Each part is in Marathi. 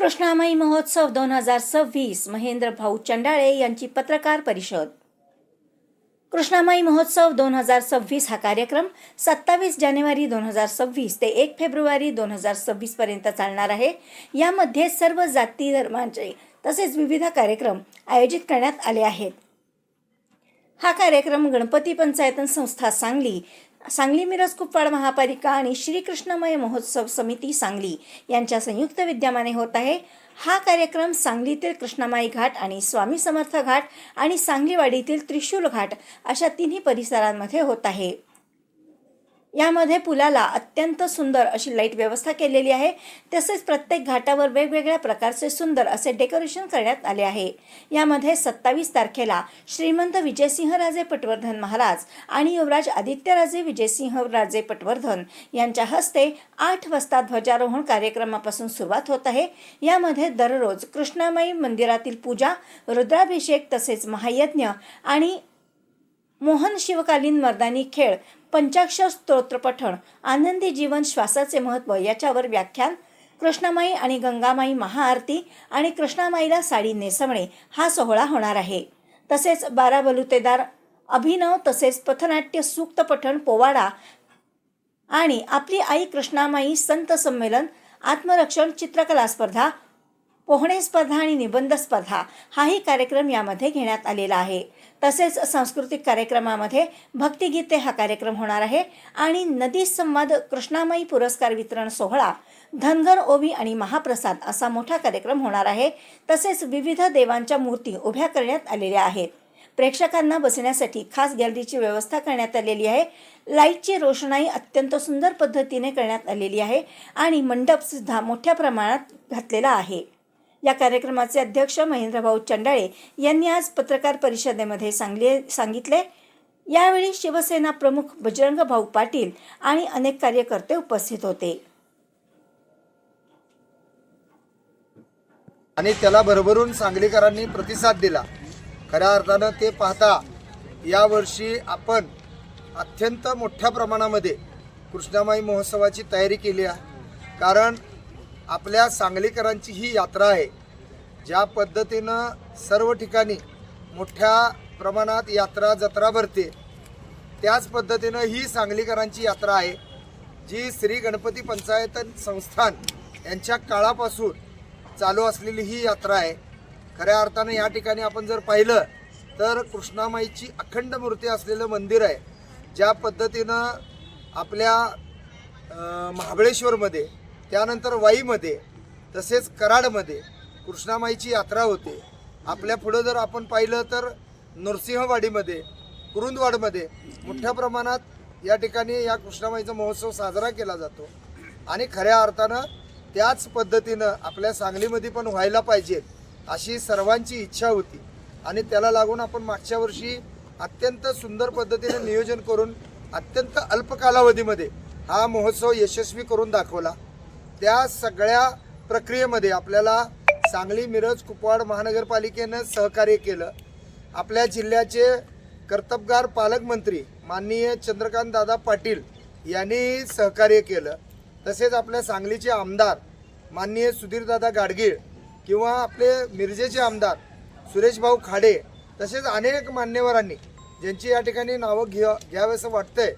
कृष्णामाई महोत्सव 2026 महेंद्र भाऊ चंडाळे यांची पत्रकार परिषद। कृष्णामाई महोत्सव 2026 हा कार्यक्रम 27 जानेवारी 2026 ते 1 फेब्रुवारी 2026 पर्यंत चालणार आहे। यामध्ये सर्व जाती धर्मांचे तसेच विविध कार्यक्रम आयोजित करण्यात आले आहेत। हा कार्यक्रम गणपती पंचायतन संस्था सांगली मिरज कुपवाड महापालिका आणि श्री कृष्णमय महोत्सव समिती सांगली यांच्या संयुक्त विद्यमाने होत आहे। हा कार्यक्रम सांगलीतील कृष्णामाई घाट आणि स्वामी समर्थ घाट आणि सांगलीवाडीतील त्रिशूल घाट अशा तिन्ही परिसरांमध्ये होत आहे। यामध्ये पुलाला अत्यंत सुंदर अशी लाईट व्यवस्था केलेली आहे। तसेच प्रत्येक घाटावर वेगवेगळ्या प्रकारचे सुंदर असे डेकोरेशन करण्यात आले आहे। यामध्ये 27 तारखेला श्रीमंत विजयसिंहराजे पटवर्धन महाराज आणि युवराज आदित्यराजे विजयसिंहराजे पटवर्धन यांच्या हस्ते 8 वाजता ध्वजारोहण कार्यक्रमापासून सुरुवात होत आहे। यामध्ये दररोज कृष्णामाई मंदिरातील पूजा, रुद्राभिषेक तसेच महायज्ञ आणि मोहन शिवकालीन मर्दानी खेळ, पंचाक्षर स्तोत्र पठण, आनंदी जीवन श्वासाचे महत्त्व याच्यावर व्याख्यान, कृष्णामाई आणि गंगामाई महाआरती आणि कृष्णामाईला साडी नेसवणे हा सोहळा होणार आहे। तसेच 12 बलुतेदार अभिनव तसेच पथनाट्य, सूक्त पठण, पोवाडा आणि आपली आई कृष्णामाई संत संमेलन, आत्मरक्षण, चित्रकला स्पर्धा, पोहणे स्पर्धा आणि निबंध स्पर्धा हाही कार्यक्रम यामध्ये घेण्यात आलेला आहे। तसेच सांस्कृतिक कार्यक्रमामध्ये भक्तिगीते हा कार्यक्रम होणार आहे आणि नदी संवाद, कृष्णामाई पुरस्कार वितरण सोहळा, धनगर ओवी आणि महाप्रसाद असा मोठा कार्यक्रम होणार आहे। तसेच विविध देवांच्या मूर्ती उभ्या करण्यात आलेल्या आहेत। प्रेक्षकांना बसण्यासाठी खास गॅलरीची व्यवस्था करण्यात आलेली आहे। लाईटची रोषणाई अत्यंत सुंदर पद्धतीने करण्यात आलेली आहे आणि मंडप सुद्धा मोठ्या प्रमाणात घातलेला आहे। या कार्यक्रमाचे अध्यक्ष महेंद्र भाऊ चंडाळे यांनी आज पत्रकार परिषदेमध्ये सांगितले। यावेळी शिवसेना प्रमुख बजरंग भाऊ पाटील आणि अनेक कार्यकर्ते उपस्थित होते आणि त्याला भरभरून सांगलीकरांनी प्रतिसाद दिला। खऱ्या अर्थानं ते पाहता यावर्षी आपण अत्यंत मोठ्या प्रमाणामध्ये कृष्णामाई महोत्सवाची तयारी केली आहे। कारण आपल्या सांगलीकरांची ही यात्रा आहे। ज्या पद्धतीनं सर्व ठिकाणी मोठ्या प्रमाणात यात्रा जत्रा भरते, त्याच पद्धतीनं ही सांगलीकरांची यात्रा आहे, जी श्री गणपती पंचायतन संस्थान यांच्या काळापासून चालू असलेली ही यात्रा आहे। खऱ्या अर्थानं या ठिकाणी आपण जर पाहिलं तर कृष्णामाईची अखंड मूर्ती असलेलं मंदिर आहे। ज्या पद्धतीनं आपल्या महाबळेश्वरमध्ये, त्यानंतर वाईमध्ये तसेच कराडमध्ये कृष्णामाईची यात्रा होते। आपल्या पुढं जर आपण पाहिलं तर नरसिंहवाडीमध्ये, कुरुंदवाडमध्ये मोठ्या प्रमाणात या ठिकाणी या कृष्णामाईचा महोत्सव साजरा केला जातो आणि खऱ्या अर्थानं त्याच पद्धतीनं आपल्या सांगलीमध्ये पण व्हायला पाहिजे अशी सर्वांची इच्छा होती आणि त्याला लागून आपण मागच्या वर्षी अत्यंत सुंदर पद्धतीने नियोजन करून अत्यंत अल्प कालावधीमध्ये हा महोत्सव यशस्वी करून दाखवला। त्या सगळ्या प्रक्रियेमध्ये आपल्याला सांगली मिरज कुपवाड महानगरपालिकेनं सहकार्य केलं। आपल्या जिल्ह्याचे कर्तबगार पालकमंत्री माननीय चंद्रकांत दादा पाटील यांनी सहकार्य केलं। तसेच आपल्या सांगलीचे आमदार माननीय सुधीरदादा गाडगीळ किंवा आपले मिरजेचे आमदार सुरेशभाऊ खाडे तसेच अनेक मान्यवरांनी ज्यांची या ठिकाणी नावं घ्यावंसं वाटतंय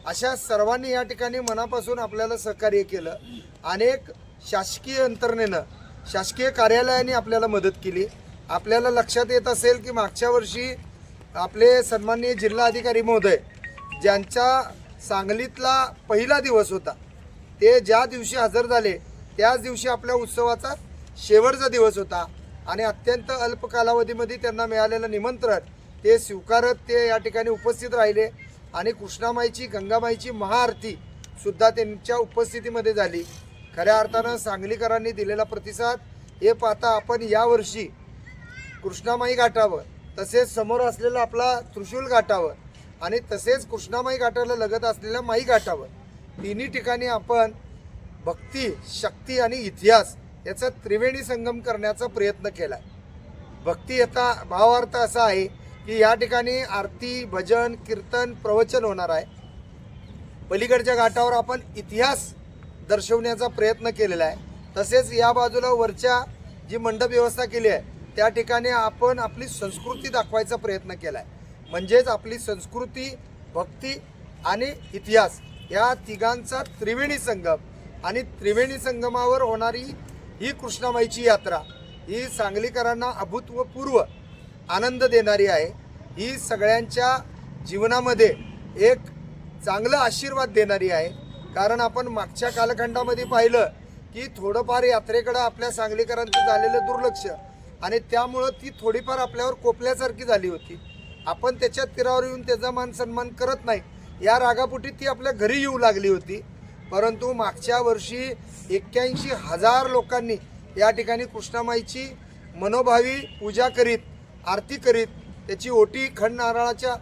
अशा सर्वांनी या ठिकाणी मनापासून आपल्याला सहकार्य केलं। अनेक शासकीय यंत्रणेनं, शासकीय कार्यालयाने आपल्याला मदत केली। आपल्याला लक्षात येत असेल की मागच्या वर्षी आपले सन्माननीय जिल्हाधिकारी महोदय ज्यांचा सांगलीतला पहिला दिवस होता, ते ज्या दिवशी हजर झाले त्याच दिवशी आपल्या उत्सवाचा शेवटचा दिवस होता आणि अत्यंत अल्प कालावधीमध्ये त्यांना मिळालेलं निमंत्रण ते स्वीकारत ते या ठिकाणी उपस्थित राहिले आणि कृष्णामाईची, गंगामाईची महाआरती सुद्धा त्यांच्या उपस्थितीमध्ये झाली। खऱ्या अर्थानं सांगलीकरांनी दिलेला प्रतिसाद हे पाहता आपण यावर्षी कृष्णामाई घाटावर तसेच समोर असलेला आपला त्रिशूल घाटावर आणि तसेच कृष्णामाई घाटाला लगत असलेल्या माई घाटावर तिन्ही ठिकाणी आपण भक्ती, शक्ती आणि इतिहास याचा त्रिवेणी संगम करण्याचा प्रयत्न केला। भक्ती याचा भावार्थ असा आहे की या ठिकाणी आरती, भजन, कीर्तन, प्रवचन होणार आहे। पलीकडच्या घाटावर आपण इतिहास दर्शवण्याचा प्रयत्न केलेला आहे। तसेच या बाजूला वरच्या जी मंडप व्यवस्था केली आहे त्या ठिकाणी आपण आपली संस्कृती दाखवायचा प्रयत्न केला आहे. म्हणजेच आपली संस्कृती, भक्ती आणि इतिहास या तिघांचा त्रिवेणी संगम आणि त्रिवेणी संगमावर होणारी ही कृष्णामाईची यात्रा ही सांगलीकरांना अभूतपूर्व आनंद देणारी आहे. ही सगळ्यांच्या जीवनामध्ये एक चांगला आशीर्वाद देणारी आहे. कारण आपण मागच्या कालखंडामध्ये पाहिलं की थोडंफार यात्रेकडं आपल्या सांगलीकरांचं झालेलं दुर्लक्ष आणि त्यामुळं ती थोडीफार आपल्यावर कोपल्यासारखी झाली होती. आपण त्याच्या तीरावर येऊन त्याचा मान सन्मान करत नाही या रागापोटी ती आपल्या घरी येऊ लागली होती. परंतु मागच्या वर्षी 81,000 लोकांनी या ठिकाणी कृष्णामाईची मनोभावी पूजा करीत, आरती करीत, त्याची ओटी खंड नारळाच्या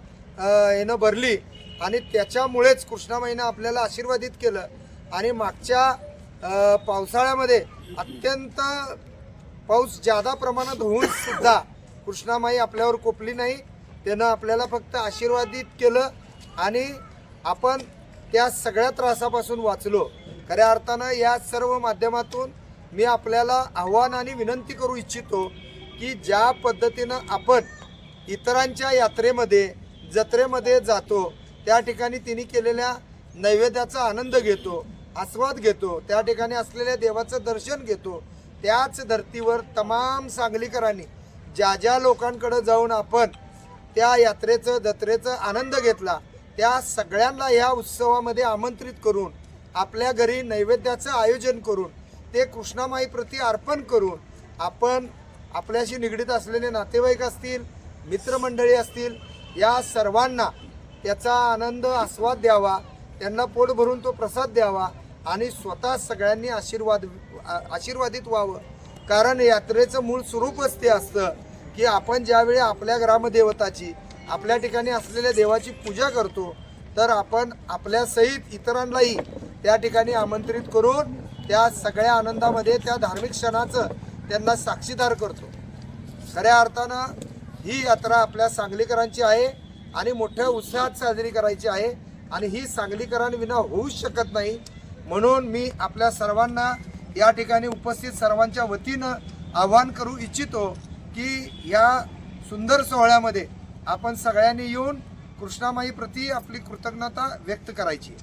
यानं भरली आणि त्याच्यामुळेच कृष्णामाईनं आपल्याला आशीर्वादित केलं. आणि मागच्या पावसाळ्यामध्ये अत्यंत पाऊस जादा प्रमाणात होऊन सुद्धा कृष्णामाई आपल्यावर कोपली नाही. त्यानं आपल्याला फक्त आशीर्वादित केलं आणि आपण त्या सगळ्या त्रासापासून वाचलो. खऱ्या अर्थानं या सर्व माध्यमातून मी आपल्याला आव्हान आणि विनंती करू इच्छितो की ज्या पद्धतीनं आपण इतरांच्या यात्रेमध्ये, जत्रेमध्ये जातो, त्या ठिकाणी तिने केलेल्या नैवेद्याचा आनंद घेतो, आस्वाद घेतो, त्या ठिकाणी असलेल्या देवाचं दर्शन घेतो, त्याच धर्तीवर तमाम सांगलीकरांनी ज्या ज्या लोकांकडे जाऊन आपण त्या यात्रेचं, जत्रेचं आनंद घेतला, त्या सगळ्यांना या उत्सवामध्ये आमंत्रित करून आपल्या घरी नैवेद्याचं आयोजन करून ते कृष्णामाईप्रती अर्पण करून आपण आपल्याशी निगडीत असलेले नातेवाईक असतील, मित्रमंडळी असतील, या सर्वांना त्याचा आनंद, आस्वाद द्यावा, त्यांना पोट भरून तो प्रसाद द्यावा आणि स्वतः सगळ्यांनी आशीर्वादित व्हावं. कारण यात्रेचं मूळ स्वरूपच ते असतं की आपण ज्यावेळी आपल्या ग्रामदेवताची, आपल्या ठिकाणी असलेल्या देवाची पूजा करतो तर आपण आपल्यासहित इतरांनाही त्या ठिकाणी आमंत्रित करून त्या सगळ्या आनंदामध्ये त्या धार्मिक क्षणाचं त्यांना साक्षीदार करतो. खऱ्या अर्थानं ही यात्रा आपल्या सांगलीकरांची आहे आणि मोठ्या उत्साहात साजरी करायची आहे आणि ही सांगलीकरांविना होऊच शकत नाही. म्हणून मी आपल्या सर्वांना या ठिकाणी उपस्थित सर्वांच्या वतीनं आवाहन करू इच्छितो की या सुंदर सोहळ्यामध्ये आपण सगळ्यांनी येऊन कृष्णामाईप्रती आपली कृतज्ञता व्यक्त करायची.